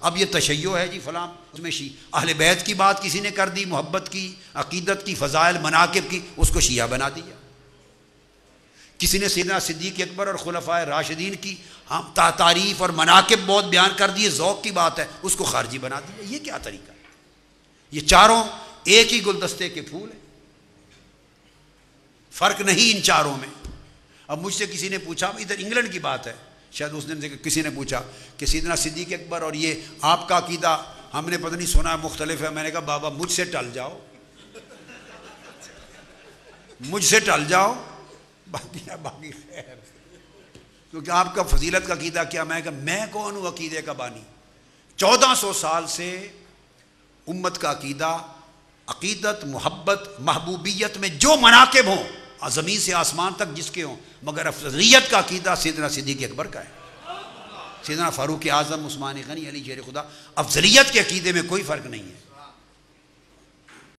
اب یہ تشیع ہے جی فلاں اس میں اہل بیت کی بات کسی نے کر دی، محبت کی، عقیدت کی، فضائل مناقب کی، اس کو شیعہ بنا دیا۔ کسی نے سیدنا صدیق اکبر اور خلفائے راشدین کی تعریف اور مناقب بہت بیان کر دیے، ذوق کی بات ہے، اس کو خارجی بنا دیا۔ یہ کیا طریقہ ہے؟ یہ چاروں ایک ہی گلدستے کے پھول ہیں، فرق نہیں ان چاروں میں۔ اب مجھ سے کسی نے پوچھا، ادھر انگلینڈ کی بات ہے، شاید اس دن کسی نے پوچھا کہ سیدنا صدیق اکبر اور یہ آپ کا عقیدہ ہم نے پتہ نہیں سنا مختلف ہے۔ میں نے کہا بابا مجھ سے ٹل جاؤ، مجھ سے ٹل جاؤ، باقی خیر، کیونکہ آپ کا فضیلت کا عقیدہ کیا؟ میں کون ہوں عقیدے کا بانی؟ 1400 سال سے امت کا عقیدہ، عقیدت، محبت، محبوبیت میں جو مناقب ہوں زمین سے آسمان تک جس کے ہوں، مگر افضلیت کا عقیدہ سیدنا صدیق اکبر کا ہے، سیدنا فاروق اعظم، عثمان غنی، علی شیر خدا، افضلیت کے عقیدے میں کوئی فرق نہیں ہے۔